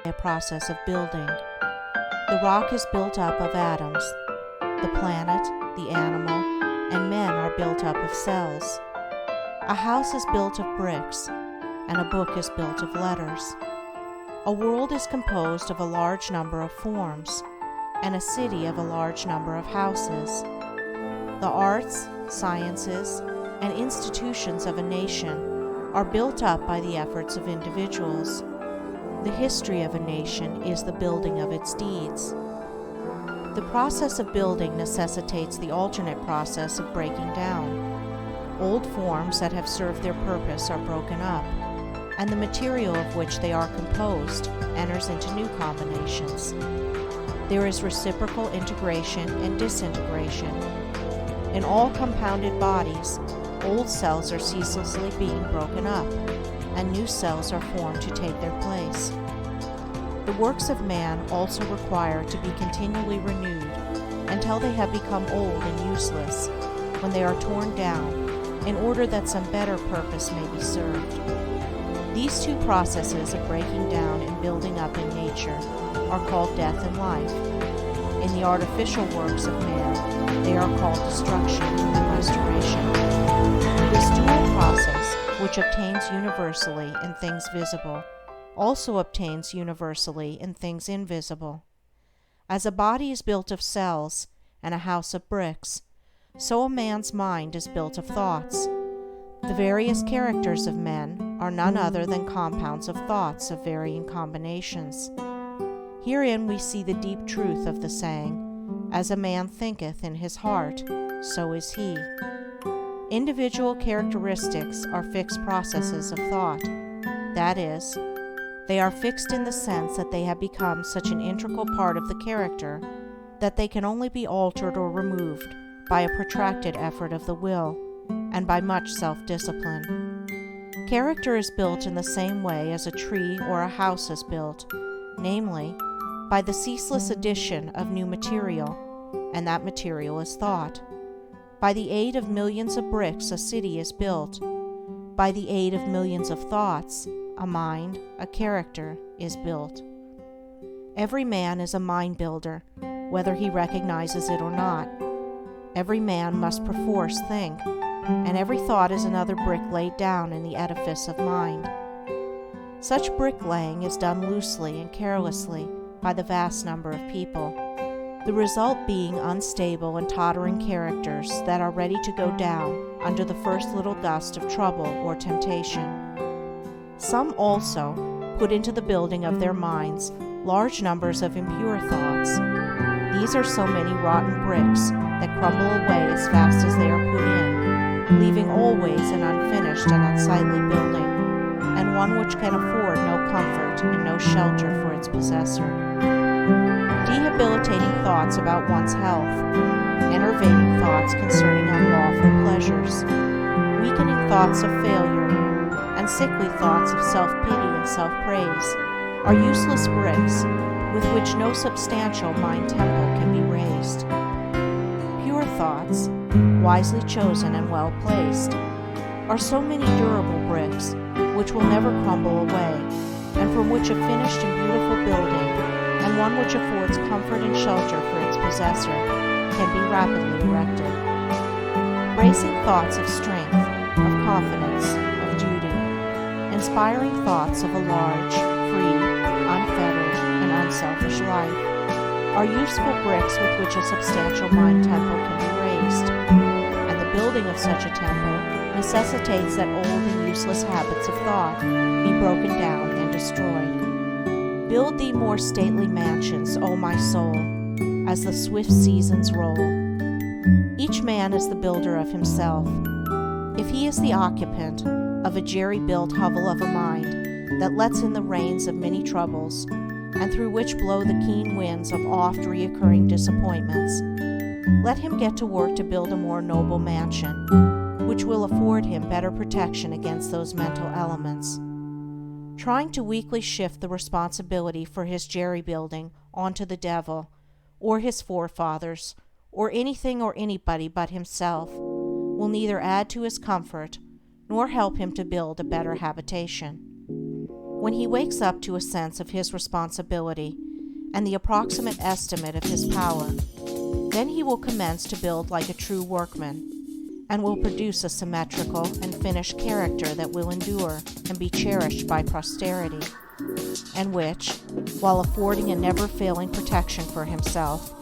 a process of building. The rock is built up of atoms. The planet, the animal, and men are built up of cells. A house is built of bricks, and a book is built of letters. A world is composed of a large number of forms, and a city of a large number of houses. The arts, sciences, and institutions of a nation are built up by the efforts of individuals. The history of a nation is the building of its deeds. The process of building necessitates the alternate process of breaking down. Old forms that have served their purpose are broken up, and the material of which they are composed enters into new combinations. There is reciprocal integration and disintegration. In all compounded bodies, old cells are ceaselessly being broken up, and new cells are formed to take their place. The works of man also require to be continually renewed until they have become old and useless, when they are torn down, in order that some better purpose may be served. These two processes of breaking down and building up in nature are called death and life. In the artificial works of man, they are called destruction and restoration. This dual process, which obtains universally in things visible, also obtains universally in things invisible. As a body is built of cells and a house of bricks, so a man's mind is built of thoughts. The various characters of men are none other than compounds of thoughts of varying combinations. Herein we see the deep truth of the saying, "As a man thinketh in his heart, so is he." Individual characteristics are fixed processes of thought. That is, they are fixed in the sense that they have become such an integral part of the character that they can only be altered or removed by a protracted effort of the will, and by much self-discipline. Character is built in the same way as a tree or a house is built, namely, by the ceaseless addition of new material, and that material is thought. By the aid of millions of bricks a city is built. By the aid of millions of thoughts, a mind, a character, is built. Every man is a mind builder, whether he recognizes it or not. Every man must perforce think, and every thought is another brick laid down in the edifice of mind. Such bricklaying is done loosely and carelessly by the vast number of people, the result being unstable and tottering characters that are ready to go down under the first little gust of trouble or temptation. Some also put into the building of their minds large numbers of impure thoughts. These are so many rotten bricks that crumble away as fast as they are put in, leaving always an unfinished and unsightly building, and one which can afford no comfort and no shelter for its possessor. Debilitating thoughts about one's health, enervating thoughts concerning unlawful pleasures, weakening thoughts of failure, and sickly thoughts of self-pity and self-praise are useless bricks with which no substantial mind temple can be raised. Pure thoughts, wisely chosen and well placed, are so many durable bricks which will never crumble away, and from which a finished and beautiful building, and one which affords comfort and shelter for its possessor, can be rapidly erected. Bracing thoughts of strength, of confidence, of duty, inspiring thoughts of a large, free, unfettered, and unselfish life, are useful bricks with which a substantial mind temple can be raised, and the building of such a temple necessitates that old and useless habits of thought be broken down and destroyed. Build thee more stately mansions, O my soul, as the swift seasons roll. Each man is the builder of himself. If he is the occupant of a jerry-built hovel of a mind that lets in the rains of many troubles, and through which blow the keen winds of oft-reoccurring disappointments, let him get to work to build a more noble mansion, which will afford him better protection against those mental elements. Trying to weakly shift the responsibility for his jerry-building onto the devil, or his forefathers, or anything or anybody but himself, will neither add to his comfort nor help him to build a better habitation. When he wakes up to a sense of his responsibility and the approximate estimate of his power, then he will commence to build like a true workman, and will produce a symmetrical and finished character that will endure and be cherished by posterity, and which, while affording a never-failing protection for himself,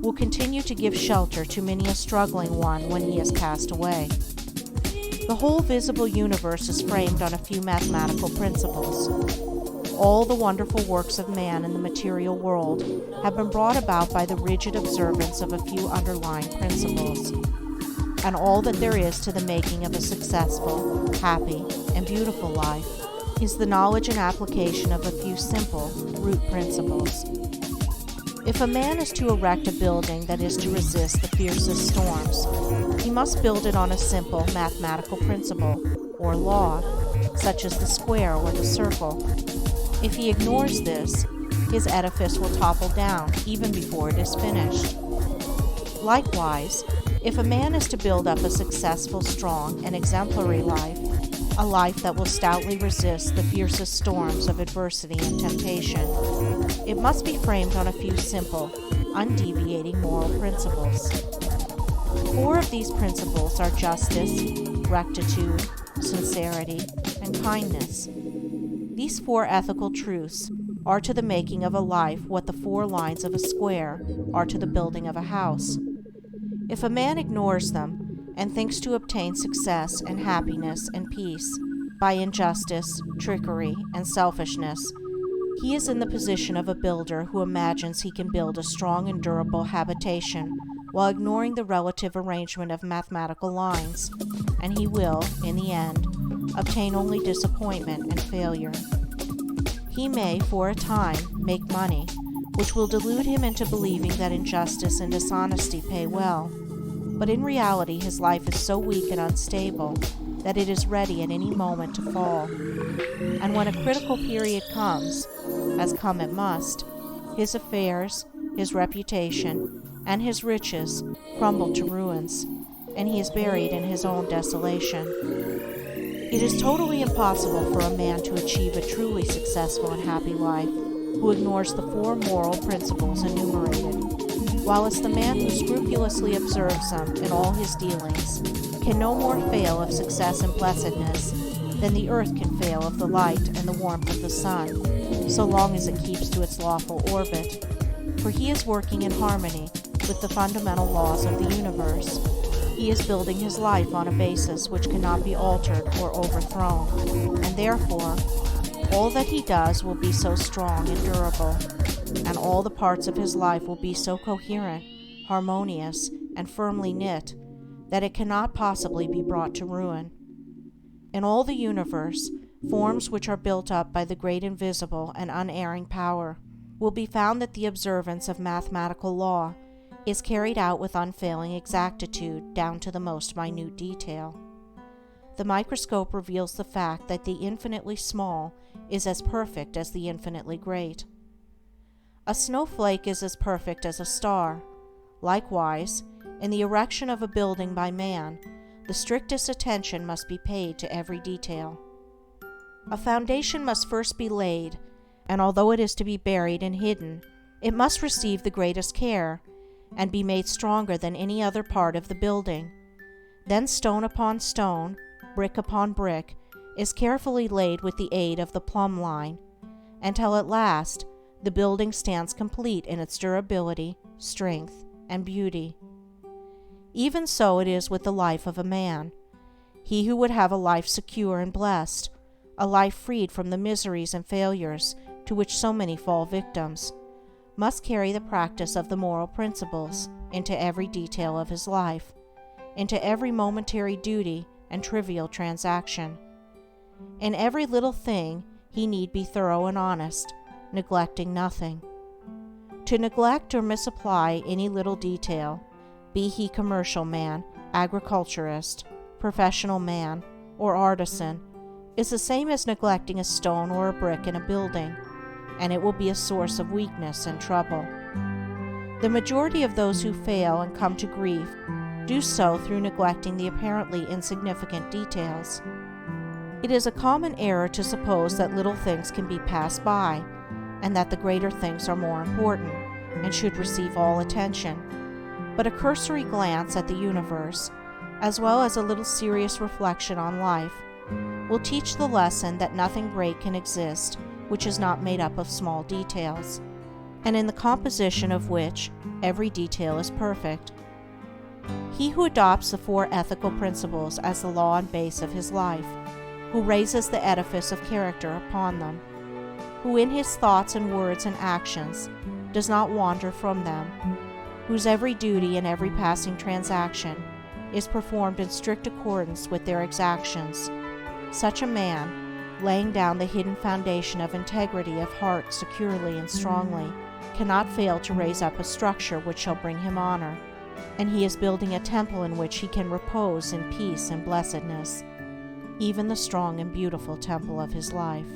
will continue to give shelter to many a struggling one when he has passed away. The whole visible universe is framed on a few mathematical principles. All the wonderful works of man in the material world have been brought about by the rigid observance of a few underlying principles. And all that there is to the making of a successful, happy, and beautiful life is the knowledge and application of a few simple root principles. If a man is to erect a building that is to resist the fiercest storms, he must build it on a simple mathematical principle, or law, such as the square or the circle. If he ignores this, his edifice will topple down even before it is finished. Likewise, if a man is to build up a successful, strong, and exemplary life, a life that will stoutly resist the fiercest storms of adversity and temptation, it must be framed on a few simple, undeviating moral principles. 4 of these principles are justice, rectitude, sincerity, and kindness. These 4 ethical truths are to the making of a life what the 4 lines of a square are to the building of a house. If a man ignores them and thinks to obtain success and happiness and peace by injustice, trickery, and selfishness, he is in the position of a builder who imagines he can build a strong and durable habitation while ignoring the relative arrangement of mathematical lines, and he will, in the end, obtain only disappointment and failure. He may, for a time, make money, which will delude him into believing that injustice and dishonesty pay well, but in reality his life is so weak and unstable that it is ready at any moment to fall. And when a critical period comes, as come it must, his affairs, his reputation, and his riches crumble to ruins, and he is buried in his own desolation. It is totally impossible for a man to achieve a truly successful and happy life who ignores the 4 moral principles enumerated, whilst the man who scrupulously observes them in all his dealings can no more fail of success and blessedness than the earth can fail of the light and the warmth of the sun, so long as it keeps to its lawful orbit, for he is working in harmony with the fundamental laws of the universe. He is building his life on a basis which cannot be altered or overthrown, and therefore all that he does will be so strong and durable, and all the parts of his life will be so coherent, harmonious, and firmly knit, that it cannot possibly be brought to ruin. In all the universe, forms which are built up by the great invisible and unerring power will be found that the observance of mathematical law is carried out with unfailing exactitude down to the most minute detail. The microscope reveals the fact that the infinitely small is as perfect as the infinitely great. A snowflake is as perfect as a star. Likewise, in the erection of a building by man, the strictest attention must be paid to every detail. A foundation must first be laid, and although it is to be buried and hidden, it must receive the greatest care, and be made stronger than any other part of the building. Then stone upon stone, brick upon brick, is carefully laid with the aid of the plumb line, until at last the building stands complete in its durability, strength, and beauty. Even so it is with the life of a man. He who would have a life secure and blessed, a life freed from the miseries and failures to which so many fall victims, must carry the practice of the moral principles into every detail of his life, into every momentary duty and trivial transaction. In every little thing he need be thorough and honest, neglecting nothing. To neglect or misapply any little detail, be he commercial man, agriculturist, professional man, or artisan, is the same as neglecting a stone or a brick in a building, and it will be a source of weakness and trouble. The majority of those who fail and come to grief do so through neglecting the apparently insignificant details. It is a common error to suppose that little things can be passed by, and that the greater things are more important and should receive all attention. But a cursory glance at the universe, as well as a little serious reflection on life, will teach the lesson that nothing great can exist which is not made up of small details, and in the composition of which every detail is perfect. He who adopts the four ethical principles as the law and base of his life, who raises the edifice of character upon them, who in his thoughts and words and actions does not wander from them, whose every duty and every passing transaction is performed in strict accordance with their exactions, such a man, laying down the hidden foundation of integrity of heart securely and strongly, cannot fail to raise up a structure which shall bring him honor, and he is building a temple in which he can repose in peace and blessedness, even the strong and beautiful temple of his life.